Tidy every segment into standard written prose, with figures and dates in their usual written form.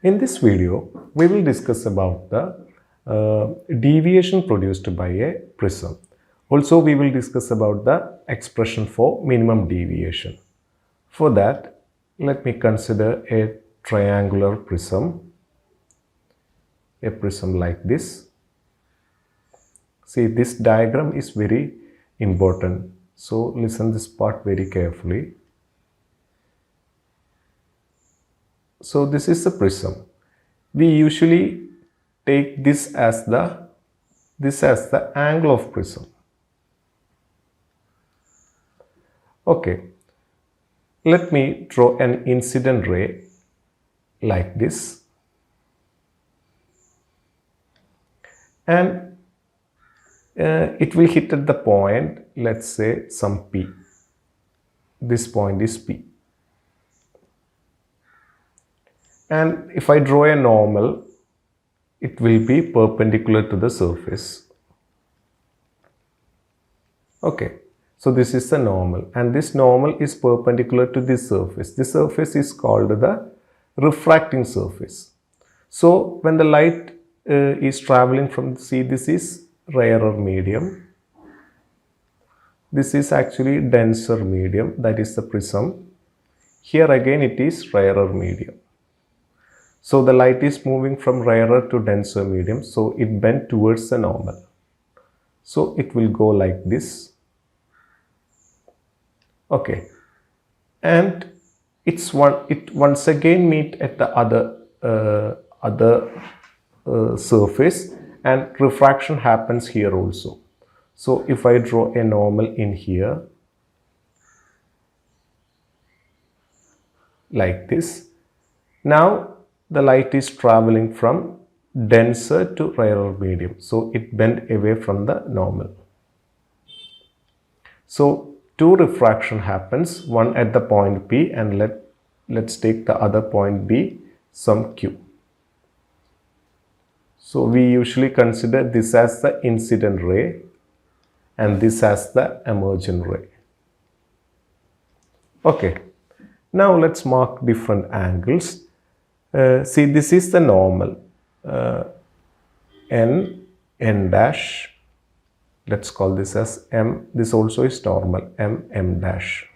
In this video, we will discuss about the deviation produced by a prism. Also, we will discuss about the expression for minimum deviation. For that, let me consider a triangular prism, a prism like this. See, this diagram is very important. So, listen this part very carefully. So, this is the prism. We usually take this as the angle of prism. Okay, let me draw an incident ray like this, and it will hit at the point, let's say some P. This point is P, and if I draw a normal, it will be perpendicular to the surface. Okay, so this is the normal, and this normal is perpendicular to this surface. This surface is called the refracting surface. So when the light is traveling from, see, this is rarer medium. This is actually denser medium, that is the prism. Here again it is rarer medium. So the light is moving from rarer to denser medium, so it bent towards the normal. So it will go like this. Okay, and it once again meet at the other surface, and refraction happens here also. So if I draw a normal in here like this, now the light is traveling from denser to rarer medium, so it bent away from the normal. So two refraction happens, one at the point P, and let's take the other point B, some Q. So we usually consider this as the incident ray and this as the emergent ray. Okay, now let's mark different angles. See, this is the normal, N dash. Let's call this as M. This also is normal, M dash.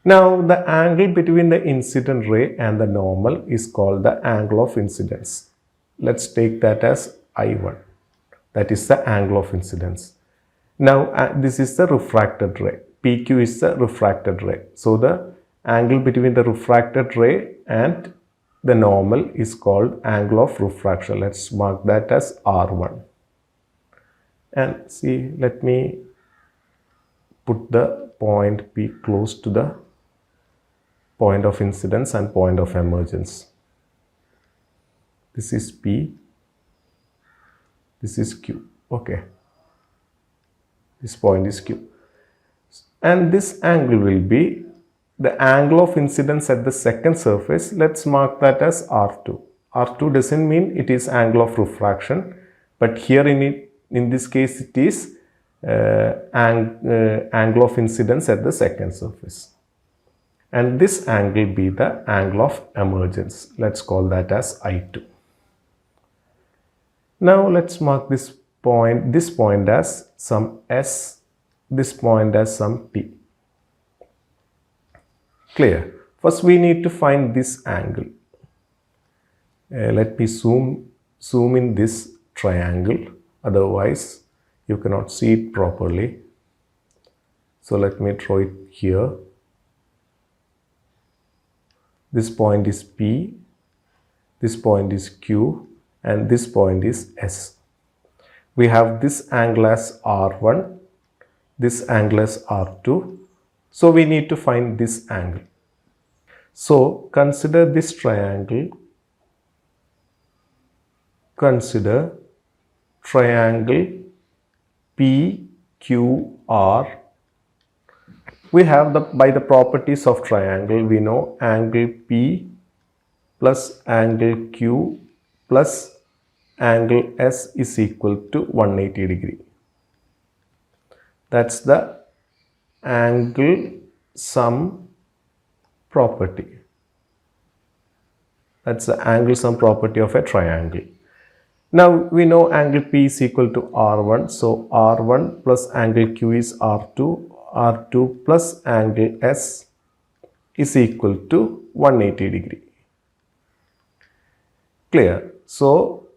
Now the angle between the incident ray and the normal is called the angle of incidence. Let's take that as I1. That is the angle of incidence. Now this is the refracted ray. PQ is the refracted ray. So the angle between the refracted ray and the normal is called angle of refraction. Let's mark that as R1. And see, let me put the point P close to the point of incidence and point of emergence. This is P, this is Q. Okay, this point is Q, and this angle will be the angle of incidence at the second surface. Let's mark that as R2. R2 doesn't mean it is angle of refraction, but here in this case it is angle of incidence at the second surface, and this angle be the angle of emergence. Let's call that as I2. Now let's mark this point as some S, this point as some T. Clear? First we need to find this angle. Let me zoom in this triangle, otherwise you cannot see it properly. So let me draw it here. This point is P, this point is Q, and this point is S. We have this angle as R1, this angle as R2. So we need to find this angle. So consider this triangle. Consider triangle PQR. We have by the properties of triangle, we know angle P plus angle Q plus angle S is equal to 180 degree. That's the angle sum property. That's the angle sum property of a triangle. Now we know angle P is equal to R1. So R1 plus angle Q is R2. R2 plus angle S is equal to 180 degree. Clear? So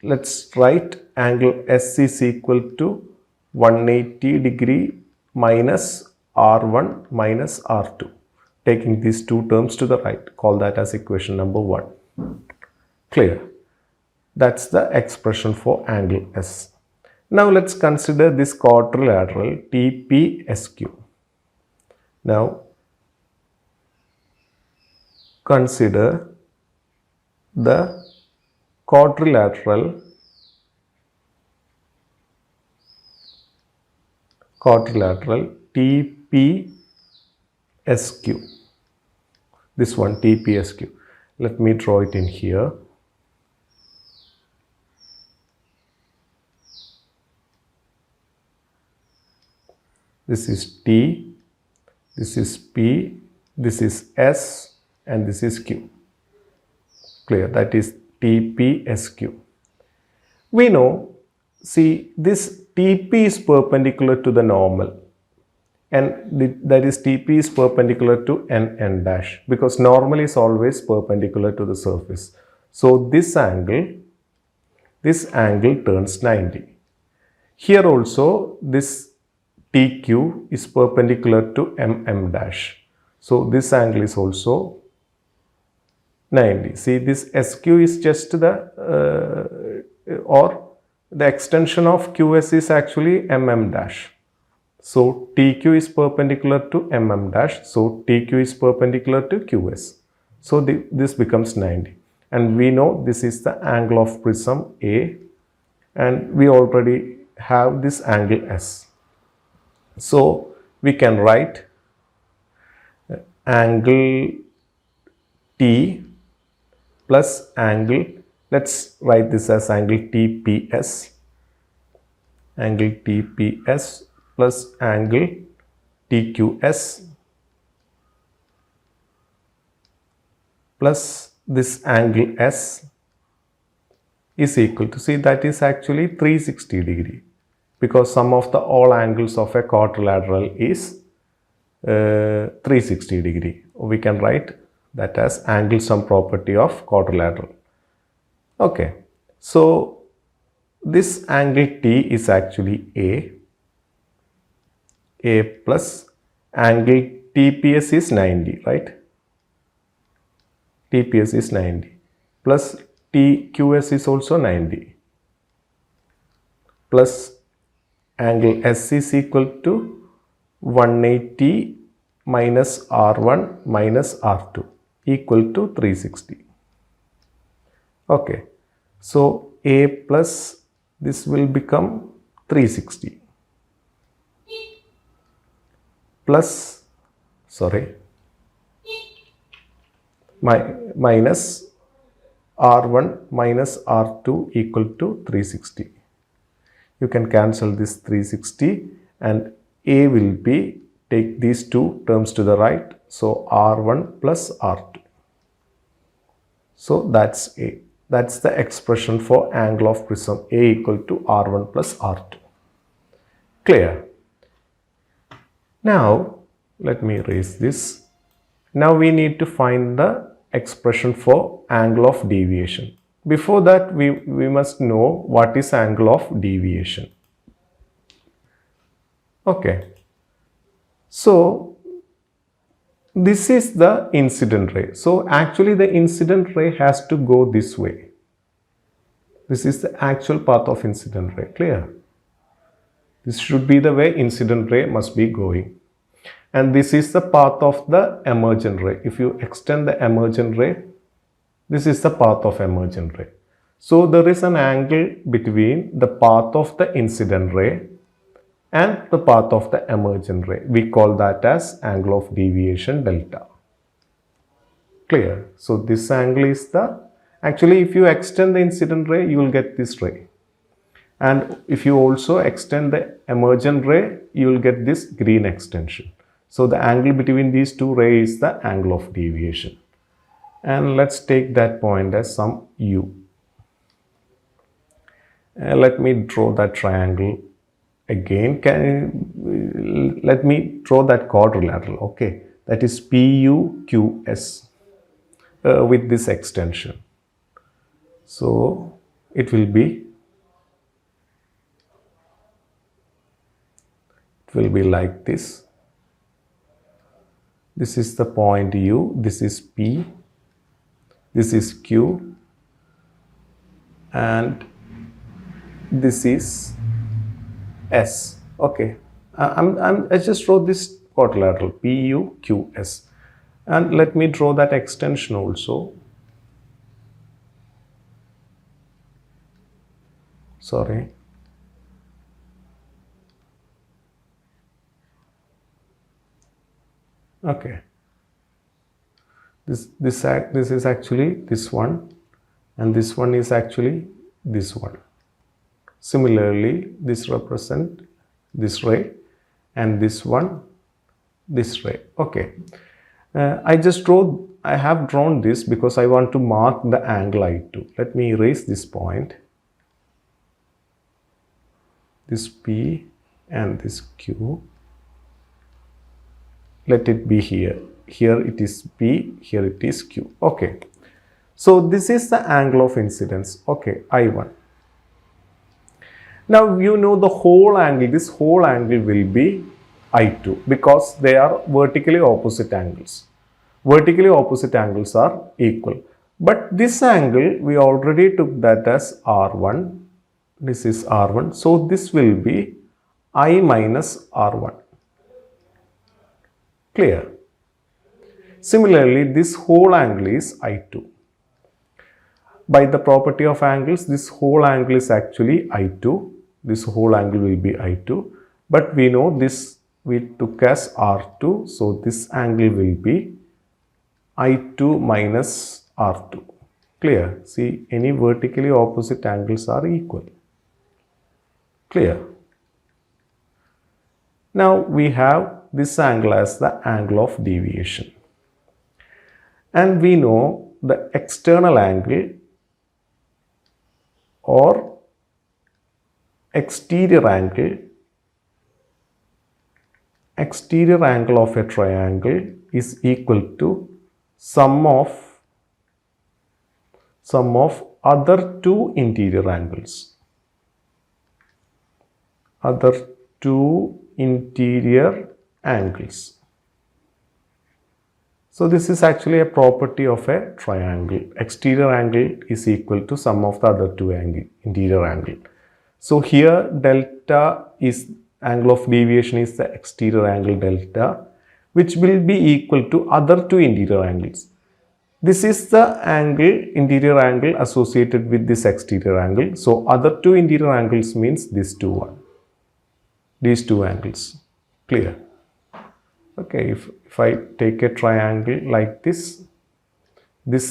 let's write angle S is equal to 180 degree minus R1 minus R2. Taking these two terms to the right, call that as equation number 1. Clear? That's the expression for angle S. Now let's consider this quadrilateral TPSQ. Now consider the quadrilateral TPSQ. This one TPSQ. Let me draw it in here. This is T, this is P, this is S, and this is Q. Clear? That is TPSQ. We know, see, this TP is perpendicular to the normal, and that is TP is perpendicular to N dash, because normal is always perpendicular to the surface. So this angle turns 90. Here also this TQ is perpendicular to MM dash. So this angle is also 90. See, this SQ is just the extension of QS is actually MM dash. So TQ is perpendicular to MM dash. So TQ is perpendicular to QS. So this becomes 90. And we know this is the angle of prism A. And we already have this angle S. So we can write angle T plus angle, let's write this as angle TPS, angle TPS plus angle TQS plus this angle S is equal to, see, that is actually 360 degree, because sum of the all angles of a quadrilateral is 360 degree. We can write that as angle sum property of quadrilateral. Okay, so this angle T is actually A plus angle TPS is 90, right? TPS is 90 plus TQS is also 90 plus angle S is equal to 180 minus R1 minus R2 equal to 360. Okay, so A plus this will become 360 plus, minus R1 minus R2 equal to 360. You can cancel this 360 and A will be, take these two terms to the right. So R1 plus R2. So that's A. That's the expression for angle of prism A equal to R1 plus R2. Clear? Now let me erase this. Now we need to find the expression for angle of deviation. Before that, we must know what is angle of deviation. Okay. So this is the incident ray. So actually the incident ray has to go this way. This is the actual path of incident ray. Clear? This should be the way incident ray must be going. And this is the path of the emergent ray. If you extend the emergent ray, this is the path of emergent ray. So there is an angle between the path of the incident ray and the path of the emergent ray. We call that as angle of deviation delta. Clear? So this angle is the, actually if you extend the incident ray, you will get this ray. And if you also extend the emergent ray, you will get this green extension. So the angle between these two rays is the angle of deviation. and let's take that point as some u. Let me draw that triangle again. Let me draw that quadrilateral. Okay, that is PUQS with this extension. So it will be like this. This is the point U, this is P, this is Q, and this is S. Okay, I just wrote this quadrilateral PUQS, and let me draw that extension also. Sorry. Okay. This is actually this one, and this one is actually this one. Similarly, this represent this ray, and this one this ray. Okay. I have drawn this because I want to mark the angle I2. Let me erase this point. This P and this Q. Let it be here. Here it is P, here it is Q. Okay. So this is the angle of incidence. Okay, I1. Now you know the whole angle, this whole angle will be I2 because they are vertically opposite angles. Vertically opposite angles are equal. But this angle, we already took that as R1. This is R1. So this will be I minus R1. Clear? Similarly, this whole angle is I2. By the property of angles, this whole angle is actually I2. This whole angle will be I2. But we know this we took as R2. So this angle will be I2 minus R2. Clear? See, any vertically opposite angles are equal. Clear? Now we have this angle as the angle of deviation. And we know the external angle or exterior angle of a triangle is equal to sum of other two interior angles. Other two interior angles. So this is actually a property of a triangle. Exterior angle is equal to sum of the other two interior angle. So here delta is angle of deviation is the exterior angle delta, which will be equal to other two interior angles. This is the interior angle associated with this exterior angle. So other two interior angles means these two angles. Clear? Okay, if I take a triangle like this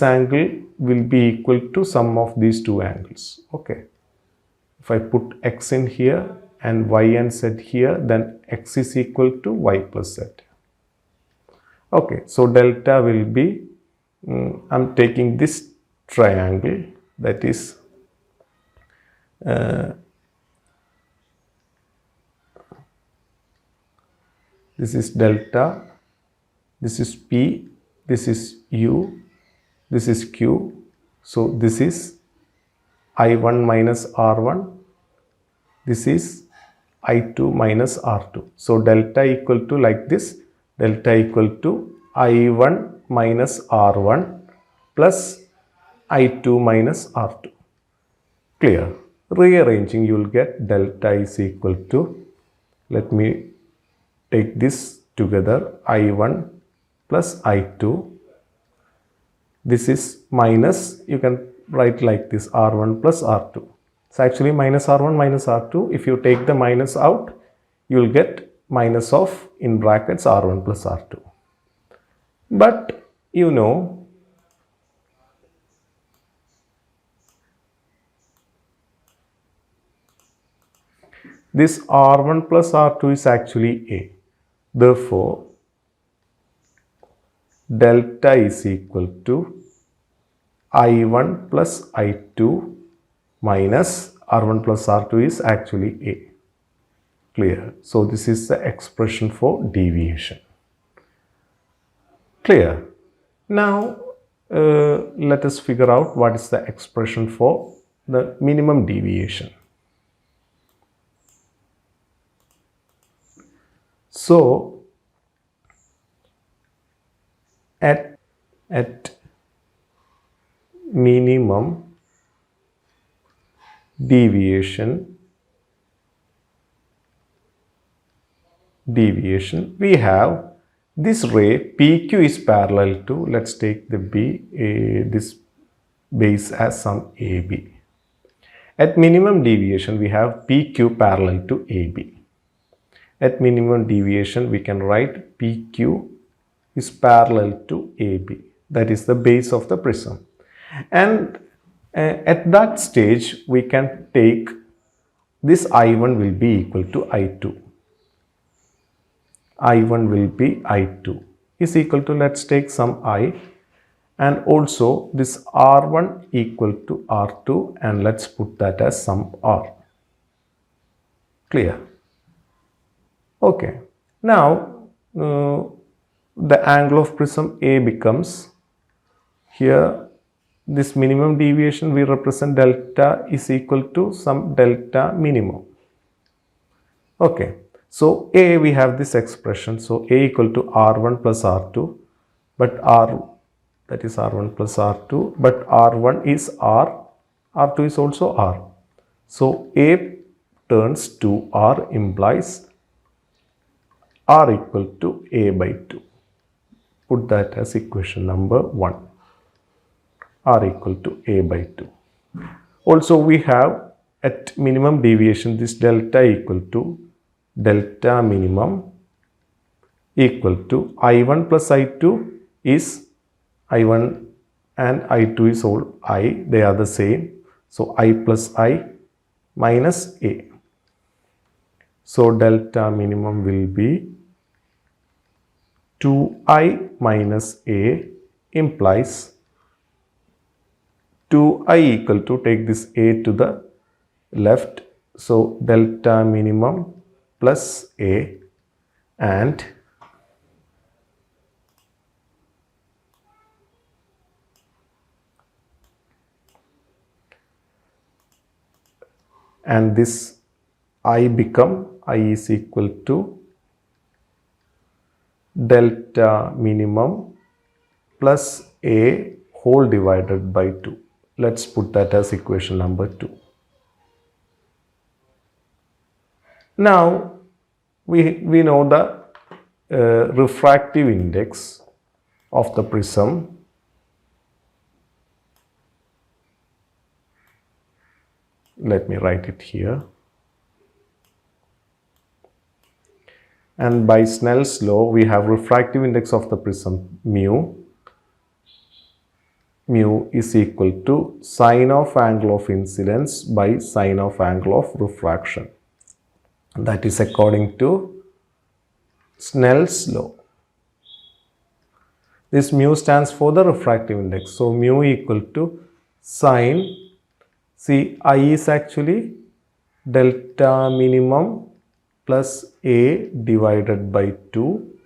angle will be equal to sum of these two angles. Okay. If I put x in here and y and z here, then x is equal to y plus z. Okay, so delta will be, I'm taking this triangle, that is this is delta, this is P, this is U, this is Q. So this is I1 minus R1, this is I2 minus R2. So delta equal to like this, delta equal to I1 minus R1 plus I2 minus R2. Clear? Rearranging, you will get delta is equal to, let me take this together, I1 plus I2. This is minus, you can write like this, R1 plus R2. It's actually minus R1 minus R2. If you take the minus out, you will get minus of, in brackets, R1 plus R2. But you know, this R1 plus R2 is actually A. Therefore, delta is equal to I1 plus I2 minus R1 plus R2 is actually A. Clear? So this is the expression for deviation. Clear? Now let us figure out what is the expression for the minimum deviation. So at minimum deviation we have this ray PQ is parallel to, let's take the this base as some AB. At minimum deviation we have PQ parallel to AB. At minimum deviation we can write PQ is parallel to AB. That is the base of the prism. And at that stage we can take this I1 will be equal to I2. I1 will be I2 is equal to, let's take some I, and also this R1 equal to R2, and let's put that as some R. Clear? Okay. Now the angle of prism A becomes, here this minimum deviation we represent delta is equal to some delta minimum. Okay. So A we have this expression, so A equal to R1 plus R2, but that is R1 plus R2, but R1 is R, R2 is also R. So A turns to R implies R equal to A by 2. Put that as equation number 1. R equal to A by 2. Also we have at minimum deviation this delta equal to delta minimum equal to I1 plus I2 is I1 and I2 is all I, they are the same. So I plus I minus A. So delta minimum will be 2I minus A implies 2I equal to, take this A to the left, so delta minimum plus A, and this I become, I is equal to delta minimum plus A whole divided by 2. Let's put that as equation number 2. Now we know the refractive index of the prism. Let me write it here. And by Snell's law we have refractive index of the prism mu. Mu is equal to sine of angle of incidence by sine of angle of refraction. That is according to Snell's law. This mu stands for the refractive index. So mu equal to sine, see I is actually delta minimum plus A divided by 2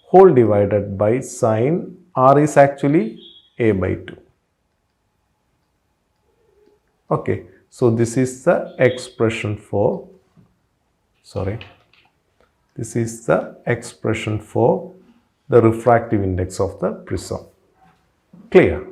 whole divided by sine R is actually A by 2. Okay, so this is the expression for, this is the expression for the refractive index of the prism. Clear?